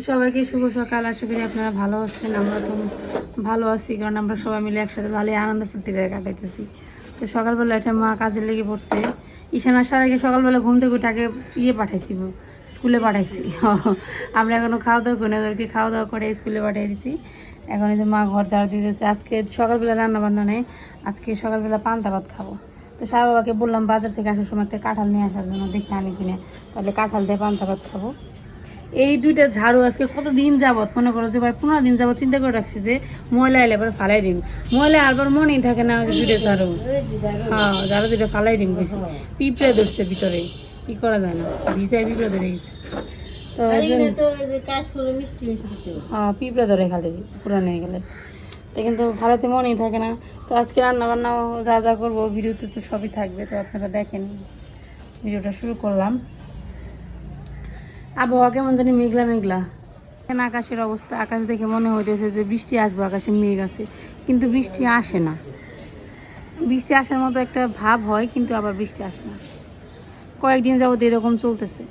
সবাইকে শুভ সকাল। আশা করি আপনারা ভালো আছেন। আমরা তো ভালো আছি, কারণ আমরা সবাই মিলে একসাথে ভালোই আনন্দ ফুর্তি করে কাটাইতেছি। তো সকালবেলা একটা মা কাজে লেগে পড়ছে। ঈশান আসার আগে সকালবেলা ঘুম থেকে উঠে আগে পাঠাইছি, স্কুলে পাঠাইছি। আমরা এখনও খাওয়া দাওয়া করি না, ওদেরকে খাওয়া দাওয়া করে স্কুলে পাঠিয়ে দিছি। এখন এই যে মা ঘর ঝাড়ু দিতেছে। আজকে সকালবেলা রান্না বান্না নেই, আজকে সকালবেলা পান্তা ভাত খাবো। তো সারা বাবাকে বললাম বাজার থেকে আসার সময় একটা কাঁঠাল নিয়ে আসার জন্য, দেখে আনি কিনে, তাহলে কাঁঠাল দিয়ে পান্তা ভাত খাবো। এই দুইটা ঝাড়ু আজকে কতদিন যাবত, মনে করো যে ভাই 15 দিন যাবত চিন্তা করে রাখছি যে ময়লা এলে এবার ফালাই দিন, ময়লা আবার মনেই থাকে না দুইটা ঝাড়ু। হ্যাঁ, ঝাড়ু দুটো ফালাই দিন। পিঁপড়ে ধরছে ভিতরে, কি করা যায় না, ভিজায় পিঁপড়ে ধরে গেছে। হ্যাঁ, পিঁপড়ে ধরে খালি পুরানো হয়ে গেলে, তো কিন্তু ফালাতে মনেই থাকে না। তো আজকে রান্না বান্না যা যা করবো ভিডিওতে তো সবই থাকবে, তো আপনারা দেখেন। ভিডিওটা শুরু করলাম। আবহাওয়া কেমন জানি মেঘলা মেঘলা। এখন আকাশের অবস্থা, আকাশ দেখে মনে হইতেছে যে বৃষ্টি আসবে, আকাশে মেঘ আছে, কিন্তু বৃষ্টি আসে না। বৃষ্টি আসার মতো একটা ভাব হয়, কিন্তু আবার বৃষ্টি আসে না। কয়েকদিন যাবত এরকম চলতেছে,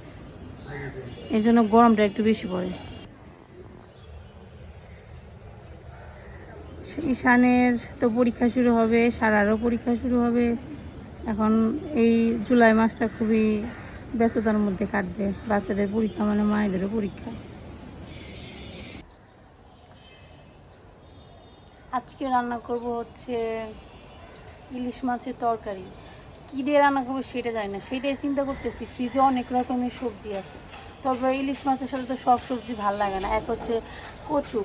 এর জন্য গরমটা একটু বেশি পড়ে। ঈশানের তো পরীক্ষা শুরু হবে, সারারও পরীক্ষা শুরু হবে। এখন এই জুলাই মাসটা খুবই ব্যস্ততার মধ্যে কাটবে। বাচ্চাদের পরীক্ষা মানে মায়েদেরও পরীক্ষা। আজকে রান্না করব হচ্ছে ইলিশ মাছের তরকারি। কী দিয়ে রান্না করবো সেটা জানি না, সেটাই চিন্তা করতেছি। ফ্রিজে অনেক রকমের সবজি আছে, তবে ইলিশ মাছের সাথে তো সব সবজি ভাল লাগে না। এক হচ্ছে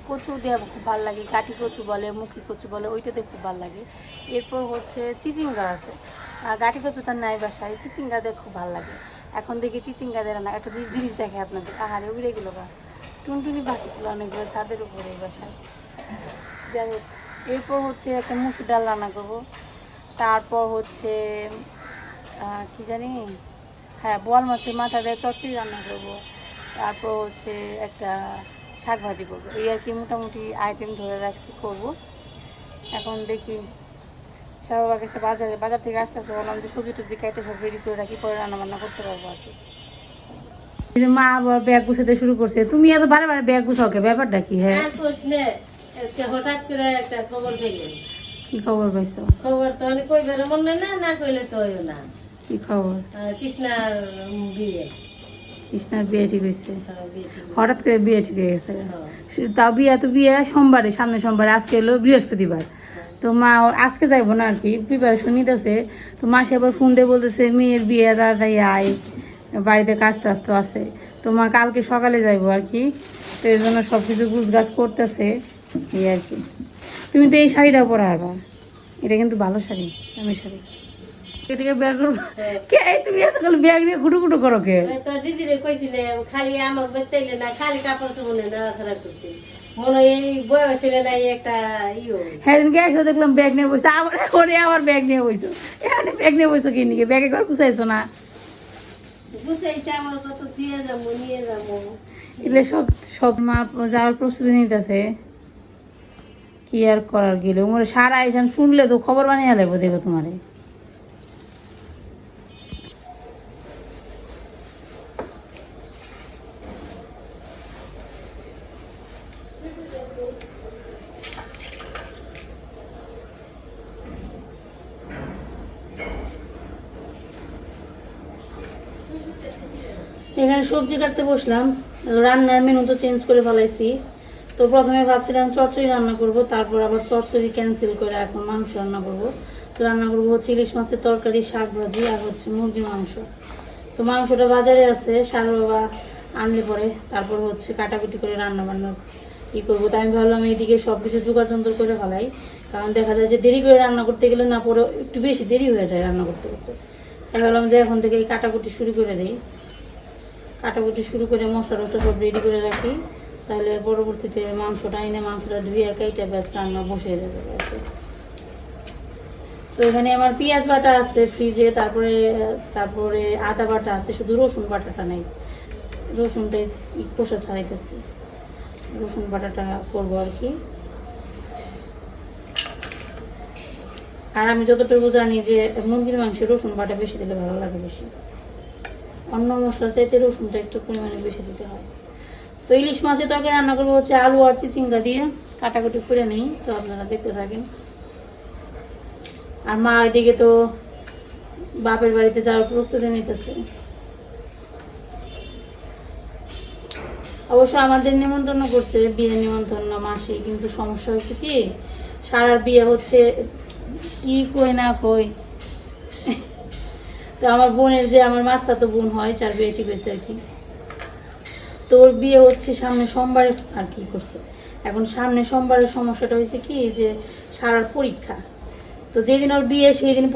কচু দিয়ে খুব ভালো লাগে, কাঠি কচু বলে, মুখি কচু বলে, ওইটাতে খুব ভালো লাগে। এরপর হচ্ছে চিচিঙ্গা আছে, গাঠি কচু তার নাই বাসায়, চিচিঙ্গা দিয়ে খুব ভালো লাগে। এখন দেখি চিচিঙ্গা দিয়ে রান্না, একটা জিনিস দেখে আপনাদের, আহারে উড়ে গেলো বা টুনটুনি বাকি ছিল অনেকগুলো ছাদের উপরে এই বাসায়। যাই হোক, এরপর হচ্ছে একটা মুসুর ডাল রান্না করবো। তারপর হচ্ছে কি জানি, হ্যাঁ, বোয়াল মাছের মাথা দিয়ে চচ্চড়ি রান্না করবো। তারপর হচ্ছে একটা শাক ভাজি করবো। এই আর কি মোটামুটি আইটেম ধরে রাখছি করবো। এখন দেখি সবার কাছে বাজার থেকে আস্তে আস্তে বললাম যে সবজি টবজি কেটে সব রেডি করে রাখি, পরে রান্না বান্না করতে পারবো আর কি। মা আবার ব্যাগ গুছাতে শুরু করছে। তুমি এত বারে বারে ব্যাগ গুছাও কে, ব্যাপারটা কি? হ্যাঁ, হঠাৎ করে একটা খবর পেলেন। কি খবর পাইছো? খবর তো অনেক কইবার মনে না, না কইলে তো হইও না। কি খবর? কৃষ্ণার বিয়ে। কৃষ্ণার বিয়ে ঠিক হয়েছে? হঠাৎ করে বিয়ে ঠিক হয়ে গেছে? তাও বিয়ে সোমবারে, সামনে সোমবারে। আজকে এলো বৃহস্পতিবার। তো মা আজকে যাইবো না আর কি, প্রিপারেশন নিতেছে। তো মা সে আবার ফোন দিয়ে বলতেছে মেয়ের বিয়ে, তাড়াতাড়ি আয়, বাড়িতে কাজ টাজ তো আছে। তো মা কালকে সকালে যাইবো আর কি, তো এই জন্য সব কিছু গুছগাছ করতেছে এই আর কি। তুমি তো এই শাড়িটা পরে আসবা, এটা কিন্তু ভালো শাড়ি, দামি শাড়ি। এটাকে ব্যাগ করবো কে? তুমি এতগুলো ব্যাগ নিয়ে ঘুটু ঘুটু করো কে? তোর দিদিরে কইছিলে খালি আমাকে বেতেইলে না, খালি কাপড় চোপড়ে না খারাপ করছি মনে হয় এই বয়স হলে না একটা ইয়ে। হ্যাঁ, দিনকে এসে দেখলাম ব্যাগ নিয়ে বসে, আবার করে আবার ব্যাগ নিয়ে বসছো। এখানে ব্যাগ নিয়ে বসছো কি নিয়ে? ব্যাগে ঘর গুছাইছো না? গুছাইছে আমার কত দিয়ে যাবো, নিয়ে যাবো। এগুলো সব সব মা যাওয়ার প্রস্তুতি নিতেছে। কি আর করার, গেলে উমরে সারা এখান শুনলে তো খবর বানিয়ে দেবো, দেখো তোমারে। এখানে সবজি কাটতে বসলাম। রান্নার মেনু তো চেঞ্জ করে ফেলাইছি। তো প্রথমে ভাবছিলাম চচ্চড়ি রান্না করব, তারপর আবার চচ্চড়ি ক্যান্সেল করে এখন মাংস রান্না করব। তো রান্না করবো হচ্ছে ইলিশ মাছের তরকারি, শাক ভাজি, আর হচ্ছে মুরগির মাংস। তো মাংসটা বাজারে আছে, সারা বাবা আনলে পরে তারপর হচ্ছে কাটাকুটি করে রান্না বান্না ই করবো। তো আমি ভাবলাম এইদিকে সব কিছু জোগাড় যন্ত্র করে ফেলাই, কারণ দেখা যায় যে দেরি করে রান্না করতে গেলে না, পরে একটু বেশি দেরি হয়ে যায় রান্না করতে করতে। তাই ভাবলাম যে এখন থেকে এই কাটাকুটি শুরু করে দিই, কাটাকুটি শুরু করে মশলা টশলা সব রেডি করে রাখি, তাহলে পরবর্তীতে মাংসটা এনে মাংসটা ধুয়ে একাইটা ব্যাস রান্না বসে যাবে। তো এখানে আমার পেঁয়াজ বাটা আছে ফ্রিজে, তারপরে আদা বাটা আছে, শুধু রসুন বাটাটা নেই। রসুনটা কষা ছাড়াইতেছি, রসুন বাটাটা করবো আর কি। আর আমি যতটুকু জানি যে মুরগির মাংসে রসুন বাটা বেশি দিলে ভালো লাগে বেশি, অন্য মশলার চাইতে রসুনটা একটু পরিমাণে বেশি দিতে হয়। তো ইলিশ মাছের তরকারি রান্না করবো হচ্ছে আলু আর চিচিঙ্গা দিয়ে, কাটাকুটি করে নেই, তো আপনারা দেখতে থাকেন। আর মা এদিকে তো বাপের বাড়িতে যাওয়ার প্রস্তুতি নিতেছে। অবশ্য আমাদের নিমন্ত্রণ করছে, বিয়ের নিমন্ত্রণ মাসে, কিন্তু সমস্যা হচ্ছে কি সারার বিয়ে হচ্ছে কি কই না কই। তো আমার বোনের যে আমার মাস্তাতো বোন হয়, 4 বিয়ে ঠিক হয়েছে আর কি, তো ওর বিয়ে হচ্ছে সামনে সোমবারে আর কি করছে। এখন সামনে সোমবারের সমস্যাটা হয়েছে কি যে সারার পরীক্ষা, তো যেদিন ওর বিয়ে সেই দিন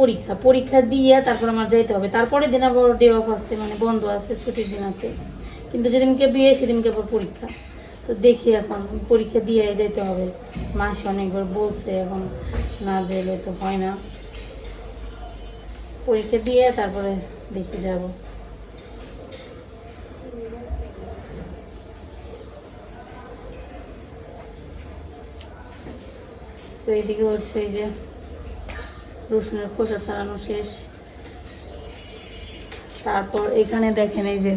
পরীক্ষা দিয়ে তারপর আমার যাইতে হবে। তারপরে দিন আবার ডে অফ আসছে, মানে বন্ধ আছে, ছুটির দিন আছে, কিন্তু যেদিনকে বিয়ে সেদিনকে আবার পরীক্ষা। তো দেখি এখন পরীক্ষা দিয়ে যেতে হবে। মাসে অনেকবার বলছে, এখন না গেলে তো হয় না। পরীক্ষা দিয়ে তারপরে দেখে যাব। তো এইদিকে হচ্ছে এই যে রসুনের খোসা ছাড়ানো শেষ। তারপর এখানে দেখেন এই যে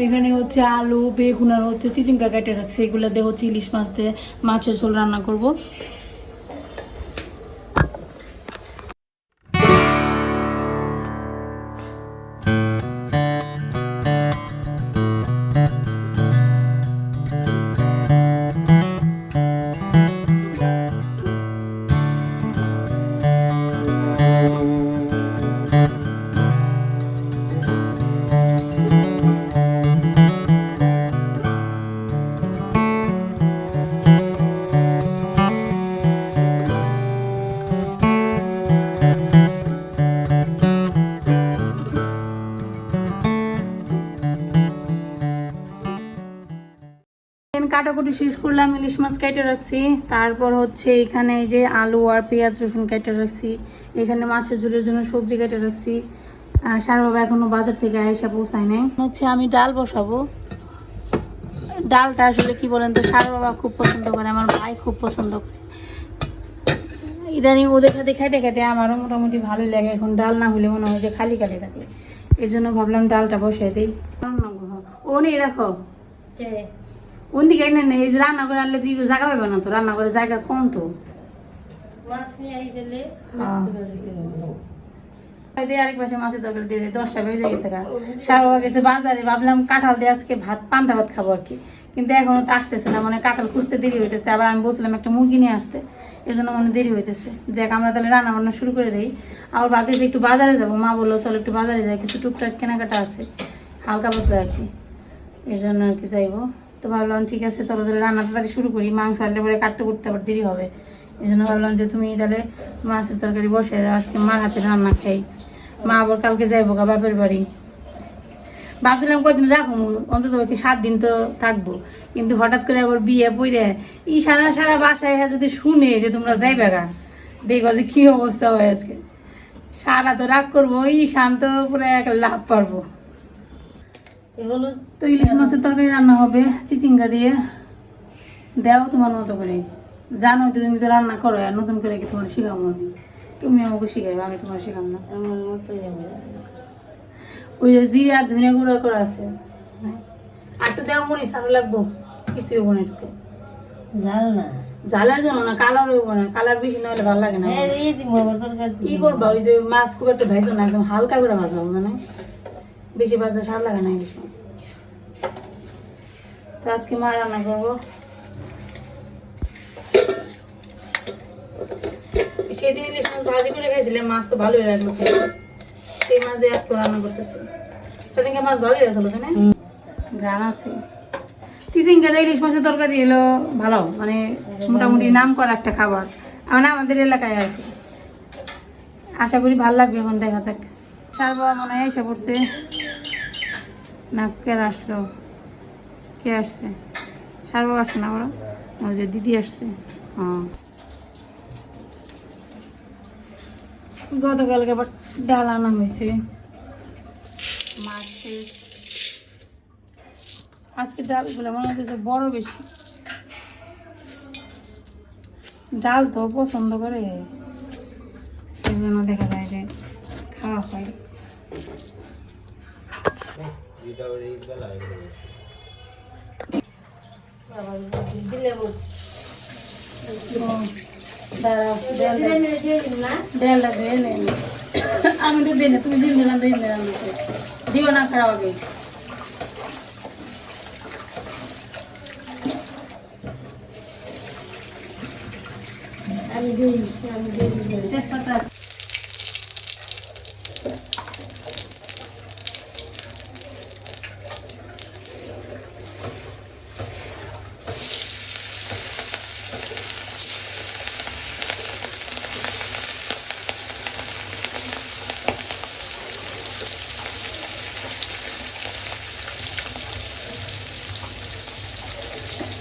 এখানে হচ্ছে আলু, বেগুন আর হচ্ছে চিচিঙ্গা কেটে রাখছে, এগুলো দিয়ে হচ্ছে ইলিশ মাছ দিয়ে মাছের ঝোল রান্না করব। কাটাকুটি শেষ করলাম, ইলিশ মাছ কেটে রাখছি। তারপর হচ্ছে এখানে এই যে আলু আর পেঁয়াজ রসুন কেটে রাখছি। এখানে মাছের ঝোলের জন্য সবজি কেটে রাখছি। সার বাবা এখনো বাজার থেকে আইসা পৌঁছায় নাই। হচ্ছে আমি ডাল বসাবো। ডালটা আসলে কি বলেন তো, সার বাবা খুব পছন্দ করে, আমার ভাই খুব পছন্দ করে। ইদানিং ওদের সাথে খেতে খেতে আমারও মোটামুটি ভালোই লাগে। এখন ডাল না হলে মনে হয় যে খালি খালি থাকে, এর জন্য ভাবলাম ডালটা বসাই দিই। ও নেই রাখো ওদিকে এনে নেই, এই যে রান্না করে আনলে তুই জায়গা পাবে না, তো রান্না করে জায়গা কম তো। আরেক পাশে মাছের তরকারি দিয়ে দিই, 10টা বেজে গেছে। সারা গেছে বাজারে, ভাবলাম কাঁঠাল দিয়ে আজকে পান্তা ভাত খাবো আর কি, কিন্তু এখনো তো আসতেছে না, মানে কাঁঠাল খুঁজতে দেরি হইতেছে। আবার আমি বলছিলাম একটা মুরগি নিয়ে আসতে, এর জন্য মনে দেরি হইতেছে। যাক আমরা তাহলে রান্না বান্না শুরু করে দিই। আবার ভাবতেছি একটু বাজারে যাবো, মা বললো চলো একটু বাজারে যাই, কিছু টুকটাক কেনাকাটা আছে হালকা পাতলা আর কি, এর জন্য আর কি যাইবো। তো ভাবলাম ঠিক আছে চলো তাহলে রান্না তাড়াতাড়ি শুরু করি, মাংস আনলে পরে কাটতে করতে আবার দেরি হবে। এই জন্য ভাবলাম যে তুমি তাহলে মাছের তরকারি বসে দাও, আজকে মার হাতে রান্না খাই। মা আবার কালকে যাইবো গা বাপের বাড়ি। ভাবছিলাম কদিন রাখবো, অন্তত 7 দিন তো থাকবো, কিন্তু হঠাৎ করে আবার বিয়ে পড়ে সারা সারা বাসায় যদি শুনে যে তোমরা যাইবে গা, দেখো যে কি অবস্থা হয় আজকে। সারা তো রাগ করবো, শান্ত পুরো এক লাভ পারবো। তো ইলিশ মাছের তরকারি রান্না হবে চিচিঙ্গা দিয়ে। দেও তোমার মতো করে, জানো তো তুমি তো রান্না করো, আর নতুন করে কি তোমার শিখাবো আমি? তুমি আমাকে শিখাইবে, আমি তোমার শিখাম না। আমার মতো ওই যে জিরে আর ধনিয়া গুঁড়ো করা আছে, আর তো দেওয়া মরিচ আরো লাগবো, কিছুই হবো না একটু ঝাল না, ঝালের জন্য না, কালার হইব না, কালার বেশি না হলে ভালো লাগে না। কি করবা, ওই যে মাছ খুব একটা ভাইছো না, একদম হালকা করে ভাজা, মানে বেশি ভাজলে স্বাদ লাগে না ইলিশ মাছ। তো আজকে মা রান্না করবো। সেদিন ইলিশ মাছ ভাজি করে খাইছিলাম, মাছ তো ভালোই লাগলো খেতে, সেই মাছ দিয়ে আজকে রান্না করতেছি। সেদিনকে মাছ ভালোই হয়েছিল, তাই না? গ্রাম আছে। চিচিঙ্গা দিয়ে ইলিশ মাছের তরকারি এলো ভালো, মানে মোটামুটি নাম করা একটা খাবার আমাদের এলাকায় আর কি। আশা করি ভালো লাগবে, এখন দেখা যাক। সারবা মনে হয় এসে পড়ছে না, কে আসলো, কে আসছে? সারবা আসছে না, বড় ওই যে দিদি আসছে। হ্যাঁ, গতকালকে আবার ডাল আনা হয়েছে, মাছের। আজকে ডালগুলো মনে হচ্ছে বড় বেশি, ডাল তো পছন্দ করে, এই জন্য দেখা যায় যে খাওয়া হয়। দিলে দাঁড়াও, না দেড়লা দিয়ে নেন। আমি তো দিই না, তুমি দিন দিলাম দিও না খারাপ আগে। আমি দিই তেজপাতা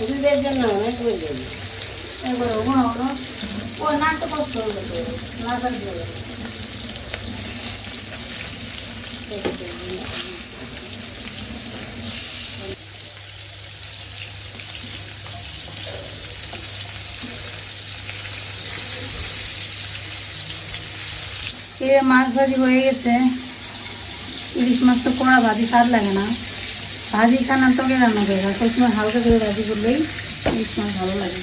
দুধের জন্য অনেক বললেন এগুলো বানানো ও নাটক কষ্ট হলো নাটক দিয়ে মাছ ভাজি হয়ে গেছে। ইলিশ মাছ তো কড়া ভাজি স্বাদ লাগে না, ভাজি খানার তোকে রান্না করে সবসময় হালকা করে ভাজি করলেই ইলিশ মাছ ভালো লাগে।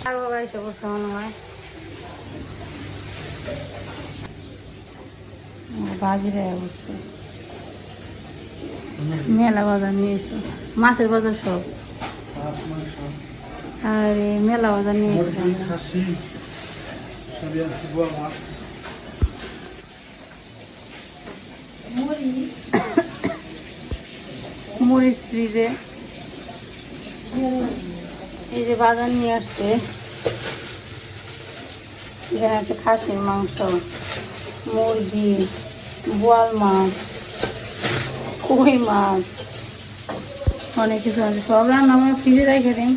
আর বাবা এসে বসে মনে হয় বাজিরে বসছে। মেলা বাজার নিয়ে এসো, মাছের বাজার সব। আরে মেলা বাজার নিয়ে এসো। মরিচ ফ্রিজে এই যে বাজার নিয়ে আসছে। এখানে আছে খাসির মাংস, মুরগি, বোয়াল মাছ, কই মাছ, অনেক কিছু আছে। সব রান্না আমরা ফ্রিজে রেখে দিন।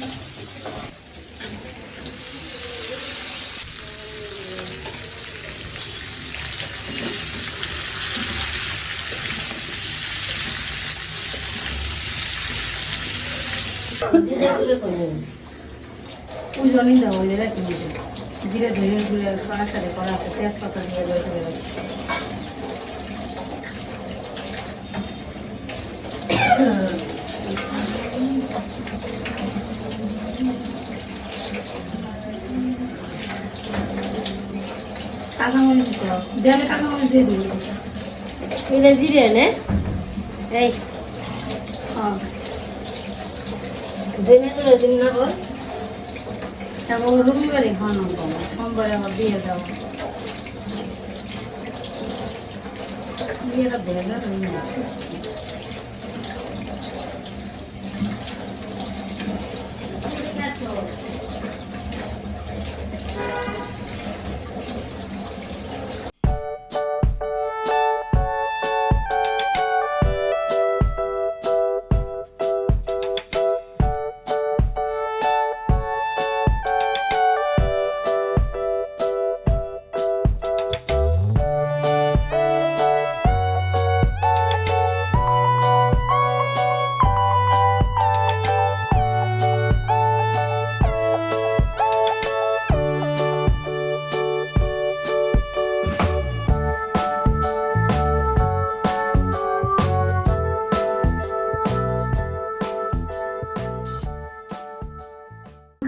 পুজো নিতে হবে রাখি জিরে ধরে ঘুরে সরার সাথে করা আছে, তেজপাতা দিয়ে জয় করে রাখি। কাঁচামরিচ দিতে হবে, দেয়ালে কাঁচামরিচ দিয়ে দিবি। এটা জিরে নে এই হ্যাঁ ধনে গুলো দিন না বল তারপর রবিবারে খাওয়ানো হবে, সোমবারে আবার দিয়ে দেওয়া বিয়েটা ভেজা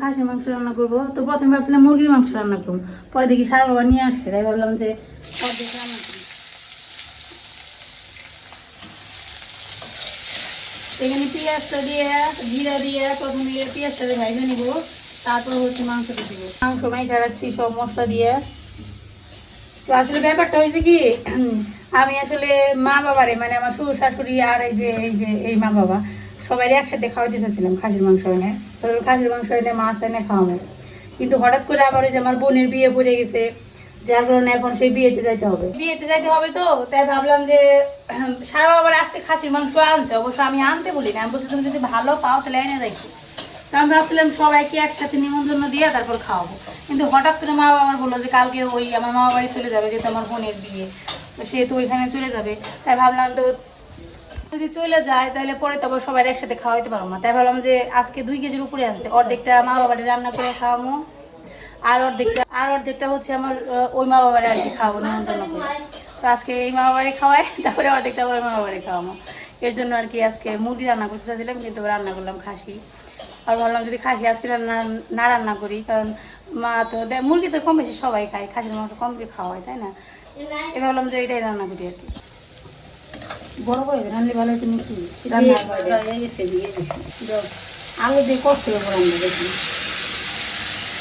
খাসির মাংস রান্না করবো। তো প্রথমে ভাবছিলাম মুরগির মাংস রান্না করবো, পরে দেখি সারা বাবা নিয়ে আসছে, তাই ভাবলাম যে অর্ধেক রান্না করি। এখানে পেঁয়াজটা দিয়ে জিরা দিয়ে প্রথমে পেঁয়াজটা ভেজে নিব, তারপর হচ্ছে মাংসটা দিব। মাংস মাইখা রাখছি সব মশলা দিয়ে। তো আসলে ব্যাপারটা হয়েছে কি, আমি আসলে মা বাবারে মানে আমার শ্বশুর শাশুড়ি আর এই মা বাবা সবাই একসাথে খাওয়াতে চাচ্ছিলাম খাসির মাংস এনে। তো খাসির মাংস এনে মাছ এনে খাওয়াবো, কিন্তু হঠাৎ করে আবার ওই যে আমার বোনের বিয়ে পড়ে গেছে, যার কারণে এখন সেই বিয়েতে যাইতে হবে তো তাই ভাবলাম যে সারা বাবার আজকে খাসির মাংস আনছে, অবশ্য আমি আনতে বলি না, আমি বলছি তুমি যদি ভালো পাও তাহলে এনে দেখি। তো আমরা ভাবছিলাম সবাইকে একসাথে নিমন্ত্রণ দিয়ে তারপর খাওয়াবো, কিন্তু হঠাৎ করে মা বাবার বললো যে কালকে ওই আমার মামা বাড়ি চলে যাবে, যেহেতু আমার বোনের বিয়ে, তো সে তো ওইখানে চলে যাবে। তাই ভাবলাম তো যদি চলে যায় তাহলে পরে তো আবার সবাই একসাথে খাওয়াইতে পারবো না, তাই ভাবলাম যে আজকে 2 কেজির উপরে আনছে, অর্ধেকটা মা বাবারে রান্না করে খাওয়াবো, আর অর্ধেকটা হচ্ছে আমার ওই মা বাবারে আর কি খাওয়াবো নিমন্ত্রণ করে। তো আজকে এই মা বাবারে খাওয়াই, তারপরে অর্ধেকটা ওই মা বাবারে খাওয়াবো, এর জন্য আর কি আজকে মুরগি রান্না করতে চাইছিলাম, কিন্তু রান্না করলাম খাসি। আর ভাবলাম যদি খাসি আজকে না রান্না করি, কারণ মা তো মুরগি তো কম বেশি সবাই খায়, খাসির মাংস কম বেশি খাওয়া হয়, তাই না? এবার ভাবলাম যে এটাই রান্না করি আর কি। বড় করে রান্নালে ভালো হতো নাকি? আলু দিয়ে কষ্ট হবে রান্না, দেখি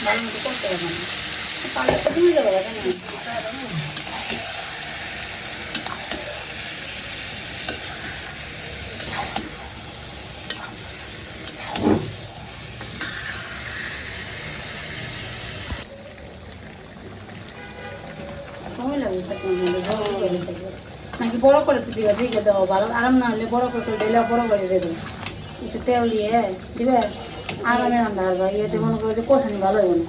ভালো মতো করতে হবে না, পালে তো তুমি যাবো না। নাকি বড় করে দিবা, দিকে দেবো ভালো আরাম না হলে বড় করে দিলে বড় করে দেবে, একটু তেল দিয়ে দিবে, আরামে রান্না হবে, ইয়েতে মনে করো যে কষানি ভালো হবে না।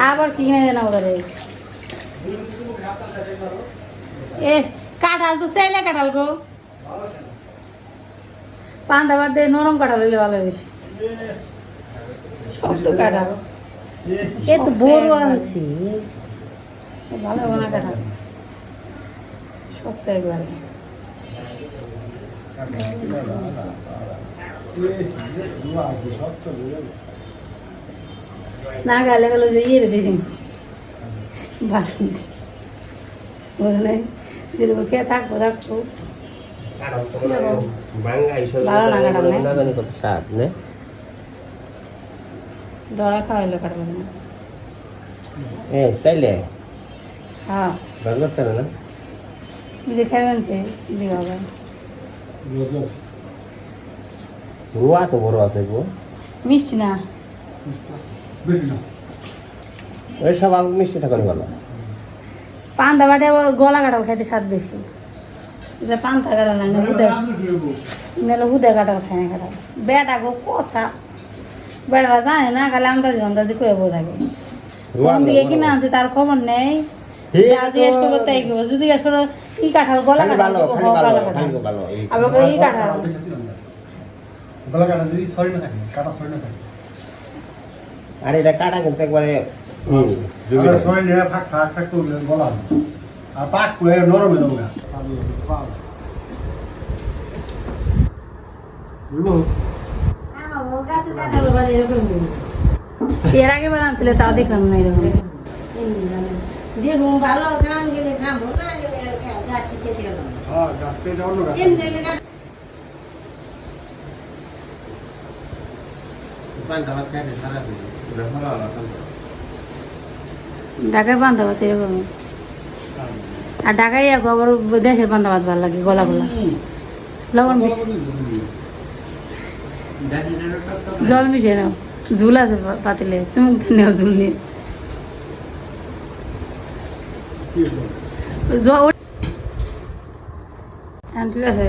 আবার কি কিনে দেন ওদের এ কাঁঠাল তো চাইলে কাঁঠাল গো, পান্তা বাদ দিয়ে নরম কাঁঠাল হইলে ভালো বেশি, শক্ত কাঁঠাল এ তো বড় আনছি, ভালো হবে না কাঁঠাল, শক্ত একবারে না গালে গেল যে ইয়ে দিয়ে দিন বাসন্তী বুঝলেন, যেরকম খেয়ে থাকবো ধরা খাওয়াইলো কাটবো না হ্যাঁ যে খাবেন সে জি বাবা রুয়া তো বড় আছে গো, মিষ্টি না ওই সব আম মিষ্টি থাকার ভালো। পান্তা বাটে আবার গলা কাঁঠাল খাইতে স্বাদ বেশি, এটা পান্তা কাঁঠাল না নাহলে হুদে কাঁঠাল খায় না কাঁঠাল। বেটা গো কথা বেটা জানে না, খালি আন্দাজি কয়ে বউ থাকে, কোন দিকে কিনা আনছে তার খবর নেই, জিজ্ঞেস করবো তাই গো, যদি জিজ্ঞেস করো কি কাঁঠাল গলা কাঁঠাল আবার এই কাঁঠাল আর এটা কাটা কিন্তু একবারে এর আগে বার আনছিলে তাও দেখলাম না এরকম, দেখুন ভালো কাম গেলে খাবো, না গেলে গাছ কেটে গেল। ঢাকার পান্তা ভাত এরকম, আর ঢাকায় আবার দেশের পান্তা ভাত ভালো লাগে, গলা গলা লবণ বেশি, জল মিশে নাও, ঝুল আছে পাতিলে, চুমুক নেও ঝুল নিয়ে ঠিক আছে।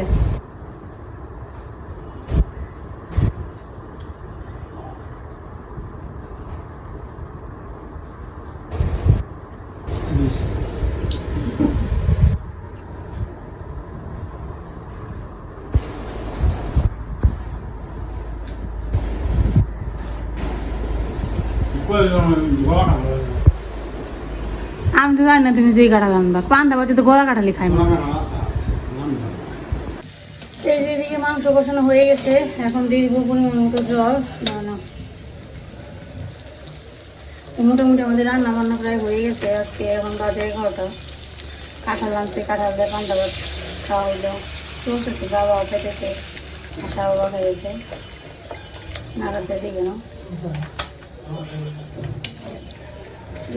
আমি তো জানি না তুমি যেই কাঁঠাল আনবা, পান্তা ভাতে তো গলা কাঁঠালি খাই না। এই যে এদিকে মাংস কষানো হয়ে গেছে, এখন দিয়ে দিব পরিমাণ মতো জল। না মোটামুটি আমাদের রান্না বান্না প্রায় হয়ে গেছে, আজকে এখন বাজে 11টা। কাঁঠাল আনছে, কাঁঠাল দিয়ে পান্তা ভাত খাওয়া হইলো, চলতেছে, বাবা খেতেছে, আশা বাবা খেয়েছে, নাড়াতে দিকে না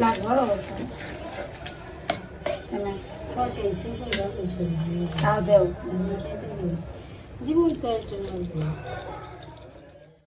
লাগবার অবস্থা এনে বসাইছি কইরা কইছো তাও দেও দিমুই তো একটু